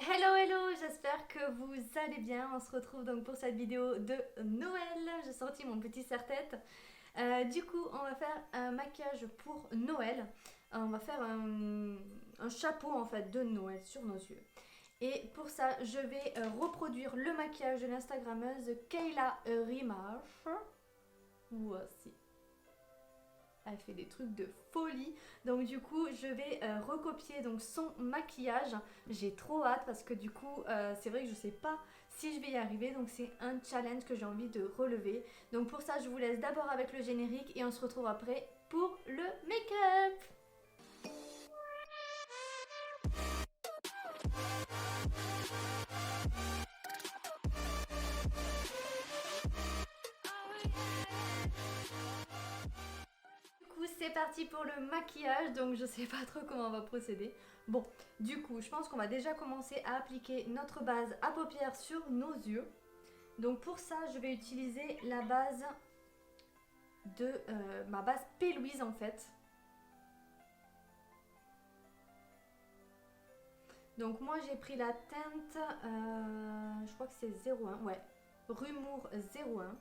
Hello hello, j'espère que vous allez bien. On se retrouve donc pour cette vidéo de Noël. J'ai sorti mon petit serre-tête. Du coup, on va faire un maquillage pour Noël. On va faire un chapeau en fait de Noël sur nos yeux. Et pour ça, je vais reproduire le maquillage de l'Instagrammeuse Kayla Rimarch. Voici. Elle fait des trucs de folie. Donc du coup, je vais recopier donc son maquillage. J'ai trop hâte parce que du coup, c'est vrai que je sais pas si je vais y arriver. Donc c'est un challenge que j'ai envie de relever. Donc pour ça, je vous laisse d'abord avec le générique et on se retrouve après pour le make-up. Du coup, c'est parti pour le maquillage, donc je sais pas trop comment on va procéder. Bon, du coup, je pense qu'on va déjà commencer à appliquer notre base à paupières sur nos yeux. Donc pour ça, je vais utiliser la base de ma base P. Louise en fait. Donc moi j'ai pris la teinte, je crois que c'est 01, ouais, Rumour 01.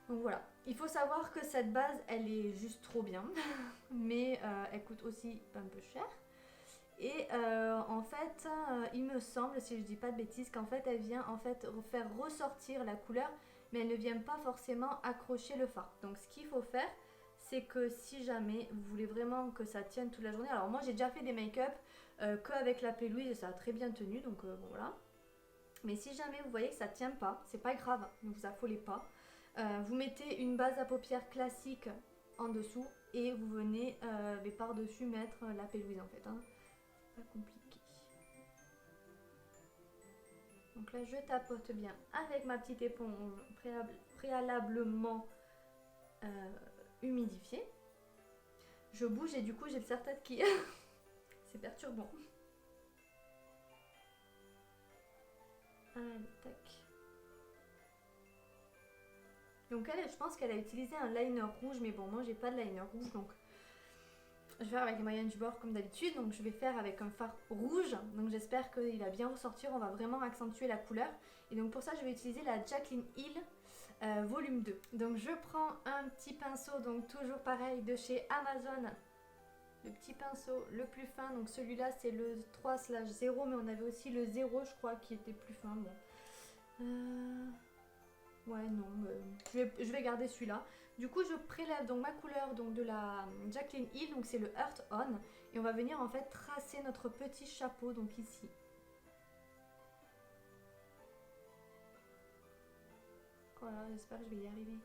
Donc voilà, il faut savoir que cette base elle est juste trop bien, mais elle coûte aussi un peu cher. Et en fait, il me semble, si je dis pas de bêtises, qu'en fait elle vient en fait faire ressortir la couleur, mais elle ne vient pas forcément accrocher le fard. Donc ce qu'il faut faire, c'est que si jamais vous voulez vraiment que ça tienne toute la journée, alors moi j'ai déjà fait des make-up qu'avec la P. Louise et ça a très bien tenu, donc bon voilà. Mais si jamais vous voyez que ça tient pas, c'est pas grave, ne vous affolez pas. Vous mettez une base à paupières classique en dessous et vous venez par-dessus mettre la P. Louise en fait. Hein. Pas compliqué. Donc là, je tapote bien avec ma petite éponge préalablement euh, humidifiée. Je bouge et du coup, j'ai le serre-tête qui... C'est perturbant. Allez, tac. Donc elle, je pense qu'elle a utilisé un liner rouge, mais bon, moi, j'ai pas de liner rouge, donc je vais faire avec les moyennes du bord comme d'habitude. Donc je vais faire avec un fard rouge. Donc j'espère qu'il va bien ressortir. On va vraiment accentuer la couleur. Et donc pour ça, je vais utiliser la Jaclyn Hill volume 2. Donc je prends un petit pinceau, donc toujours pareil de chez Amazon. Le petit pinceau le plus fin. Donc celui-là, c'est le 3/0. Mais on avait aussi le 0, je crois, qui était plus fin. Bon. Ouais, non, je vais garder celui-là. Du coup, je prélève donc ma couleur donc de la Jaclyn Hill, donc c'est le Earth On. Et on va venir en fait tracer notre petit chapeau, donc ici. Voilà, j'espère que je vais y arriver.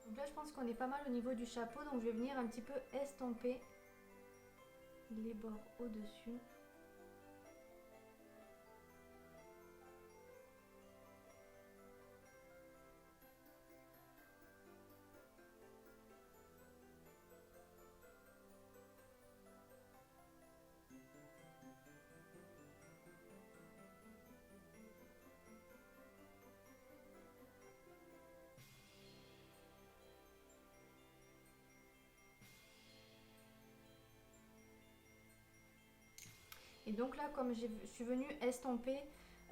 Donc là, je pense qu'on est pas mal au niveau du chapeau, donc je vais venir un petit peu estomper les bords au-dessus. Et donc là, comme je suis venue estomper,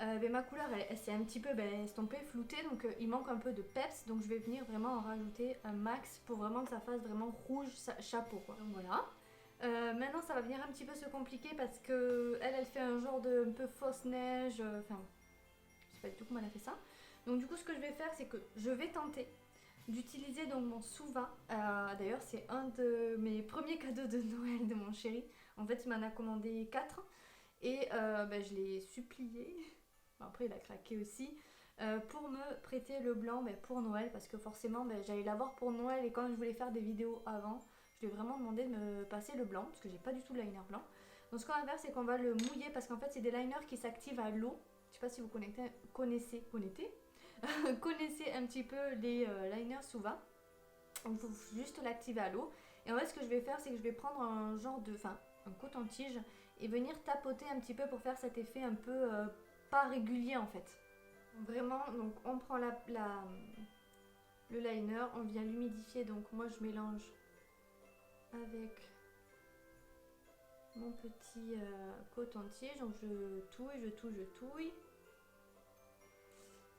ma couleur, elle s'est un petit peu estompée, floutée, donc il manque un peu de peps. Donc je vais venir vraiment en rajouter un max pour vraiment que ça fasse vraiment rouge chapeau, quoi. Donc voilà. Maintenant, ça va venir un petit peu se compliquer parce que elle fait un genre de un peu fausse neige. Enfin, je sais pas du tout comment elle a fait ça. Donc du coup, ce que je vais faire, c'est que je vais tenter d'utiliser donc mon sous-vin. D'ailleurs, c'est un de mes premiers cadeaux de Noël de mon chéri. En fait, il m'en a commandé 4 et je l'ai supplié. Bon, après, il a craqué aussi. Pour me prêter le blanc pour Noël parce que forcément j'allais l'avoir pour Noël et quand je voulais faire des vidéos avant je lui ai vraiment demandé de me passer le blanc parce que j'ai pas du tout de liner blanc. Donc ce qu'on va faire, c'est qu'on va le mouiller parce qu'en fait c'est des liners qui s'activent à l'eau. Je sais pas si vous connaissez connaissez un petit peu les liners Suva. Donc il faut juste l'activer à l'eau. Et en fait ce que je vais faire, c'est que je vais prendre un genre de, enfin un coton-tige et venir tapoter un petit peu pour faire cet effet un peu pas régulier en fait. Vraiment, donc on prend le liner, on vient l'humidifier, donc moi je mélange avec mon petit coton-tige, donc je touille.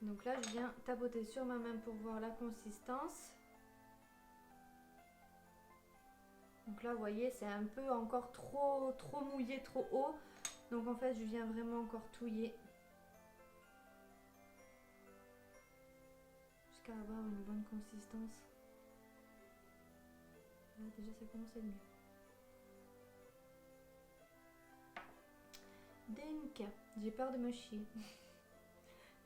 Donc là je viens tapoter sur ma main pour voir la consistance. Donc là vous voyez c'est un peu encore trop mouillé, trop haut. Donc en fait je viens vraiment encore touiller. Jusqu'à avoir une bonne consistance. Là, déjà ça commence à être mieux. Donc, j'ai peur de me chier.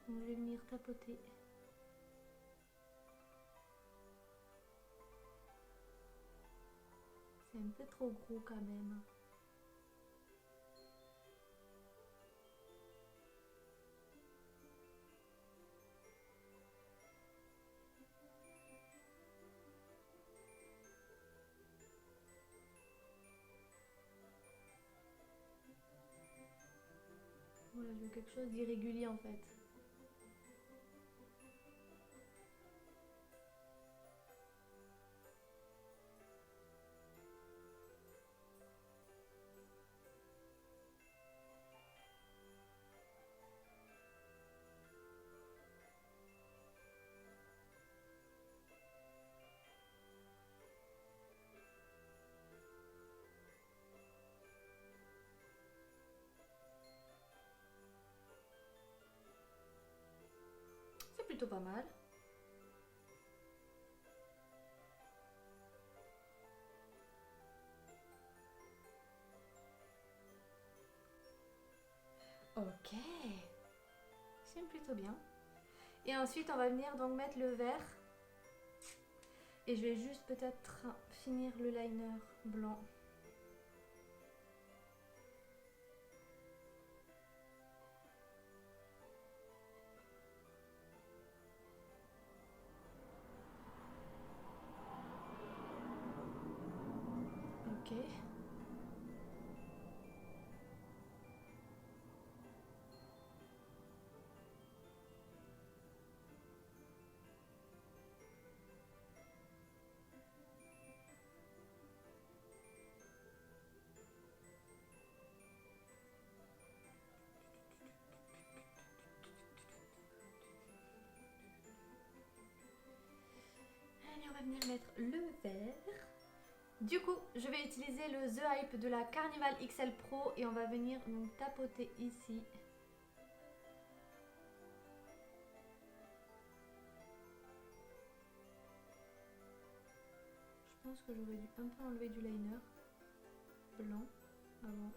Donc je vais venir tapoter. C'est un peu trop gros quand même. Voilà, je veux quelque chose d'irrégulier en fait. C'est plutôt pas mal. Ok, c'est plutôt bien. Et ensuite on va venir donc mettre le vert. Et je vais juste peut-être finir le liner blanc. Ok. Allez, on va venir mettre le vert. Du coup, je vais utiliser le The Hype de la Carnival XL Pro et on va venir donc tapoter ici. Je pense que j'aurais dû un peu enlever du liner blanc avant.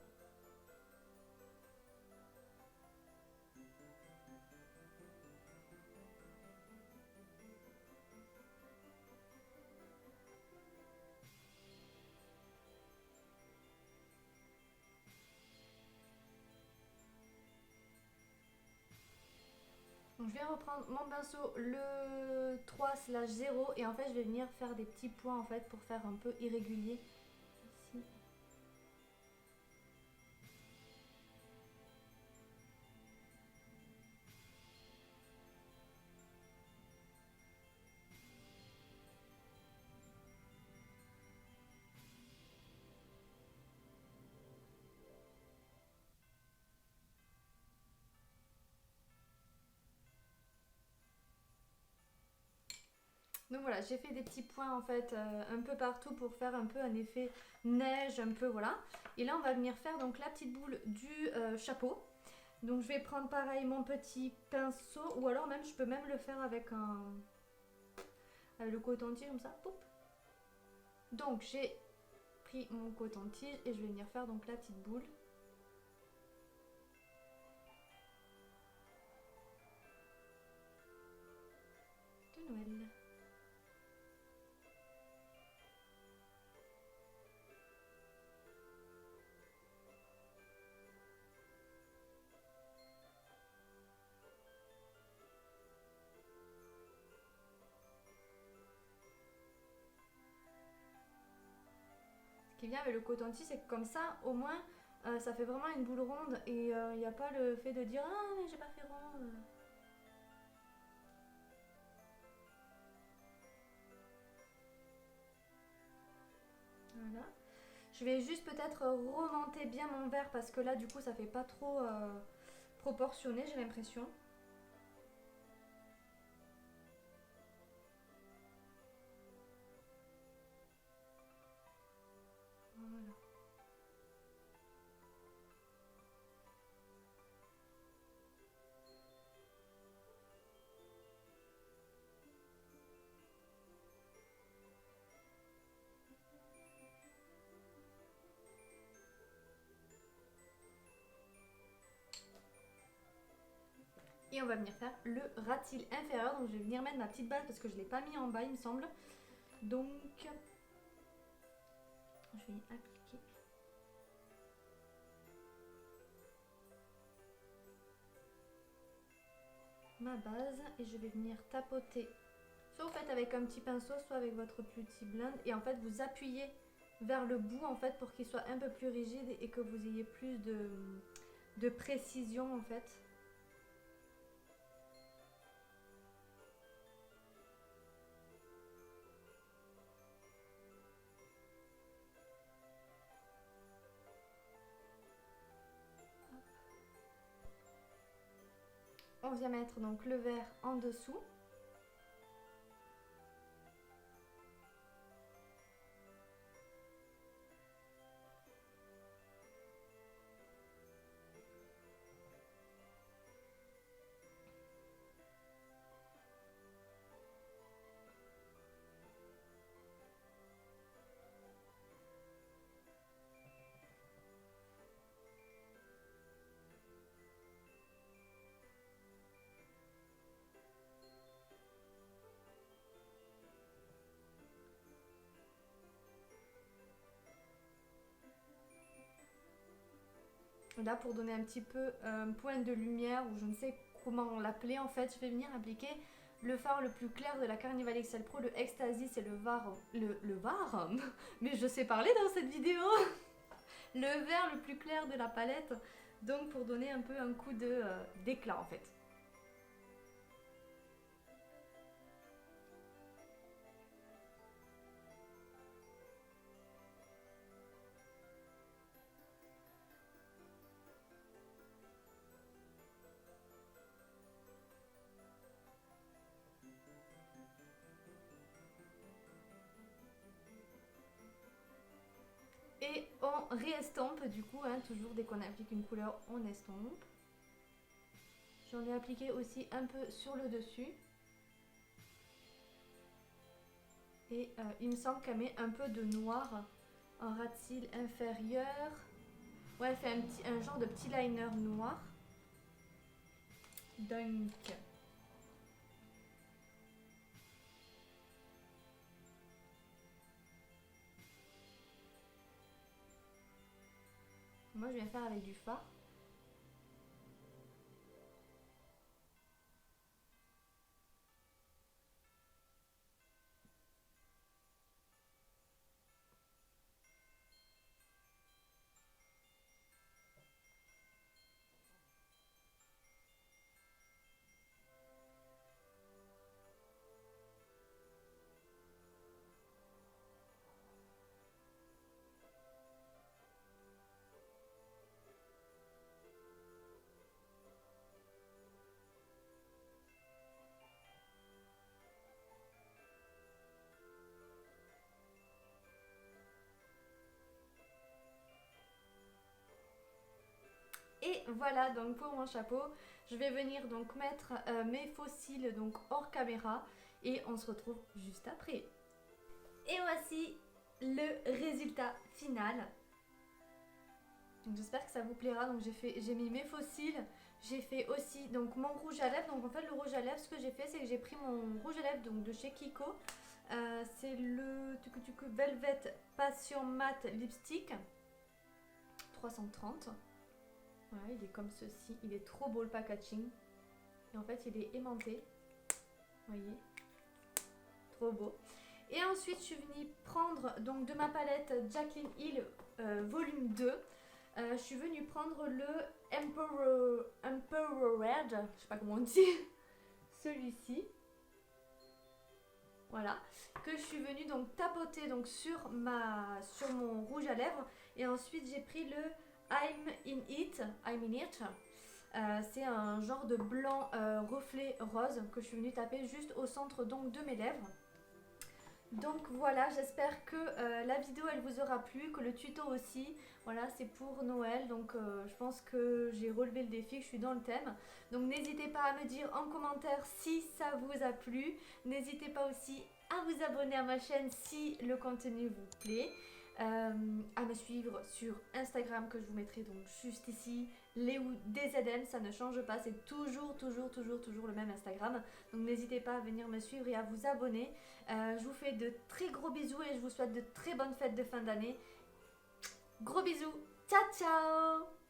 Donc je vais reprendre mon pinceau le 3/0 et en fait je vais venir faire des petits points en fait pour faire un peu irrégulier ici. Donc voilà, j'ai fait des petits points en fait un peu partout pour faire un peu un effet neige, un peu voilà. Et là on va venir faire donc la petite boule du chapeau. Donc je vais prendre pareil mon petit pinceau ou alors même je peux même le faire avec le coton-tige comme ça. Poup. Donc j'ai pris mon coton-tige et je vais venir faire donc la petite boule. De Noël. qui vient avec le coton-tige, c'est que comme ça, au moins, ça fait vraiment une boule ronde et il n'y a pas le fait de dire ah mais j'ai pas fait rond. Voilà. Je vais juste peut-être remonter bien mon verre parce que là du coup ça fait pas trop proportionné, j'ai l'impression. Voilà. Et on va venir faire le ras-de-cils inférieur. Donc je vais venir mettre ma petite base parce que je ne l'ai pas mis en bas il me semble. Donc je vais y appliquer. Ma base et je vais venir tapoter. Soit vous faites avec un petit pinceau, soit avec votre petit blend. Et en fait vous appuyez vers le bout en fait pour qu'il soit un peu plus rigide et que vous ayez plus de précision en fait. On vient mettre donc le verre en dessous. Là pour donner un petit peu un point de lumière ou je ne sais comment l'appeler en fait, je vais venir appliquer le fard le plus clair de la Carnival XL Pro, le Ecstasy, c'est le Var. Le Var mais je sais parler dans cette vidéo. Le vert le plus clair de la palette, donc pour donner un peu un coup d'éclat en fait. Et on réestompe du coup, hein, toujours dès qu'on applique une couleur, on estompe. J'en ai appliqué aussi un peu sur le dessus. Et il me semble qu'elle met un peu de noir en ras de cils inférieur. Ouais, elle fait un genre de petit liner noir. Donc... moi je viens faire avec du fard. Et voilà donc pour mon chapeau, je vais venir donc mettre mes faux cils donc hors caméra et on se retrouve juste après. Et voici le résultat final. Donc j'espère que ça vous plaira. Donc j'ai mis mes faux cils, j'ai fait aussi donc mon rouge à lèvres. Donc en fait le rouge à lèvres, ce que j'ai fait c'est que j'ai pris mon rouge à lèvres donc de chez Kiko. C'est le Velvet Passion Matte Lipstick 330. Voilà, il est comme ceci, il est trop beau le packaging. Et en fait il est aimanté, vous voyez, trop beau. Et ensuite je suis venue prendre donc de ma palette Jaclyn Hill volume 2. Je suis venue prendre le Emperor Red, je sais pas comment on dit, celui-ci. Voilà, que je suis venue donc tapoter donc sur mon rouge à lèvres. Et ensuite j'ai pris le I'm in it. C'est un genre de blanc reflet rose que je suis venue taper juste au centre donc de mes lèvres. Donc voilà, j'espère que la vidéo elle vous aura plu, que le tuto aussi. Voilà, c'est pour Noël, donc je pense que j'ai relevé le défi, que je suis dans le thème. Donc n'hésitez pas à me dire en commentaire si ça vous a plu. N'hésitez pas aussi à vous abonner à ma chaîne si le contenu vous plaît. À me suivre sur Instagram que je vous mettrai donc juste ici, DZN, ça ne change pas, c'est toujours le même Instagram. Donc n'hésitez pas à venir me suivre et à vous abonner. Je vous fais de très gros bisous et je vous souhaite de très bonnes fêtes de fin d'année. Gros bisous, ciao ciao.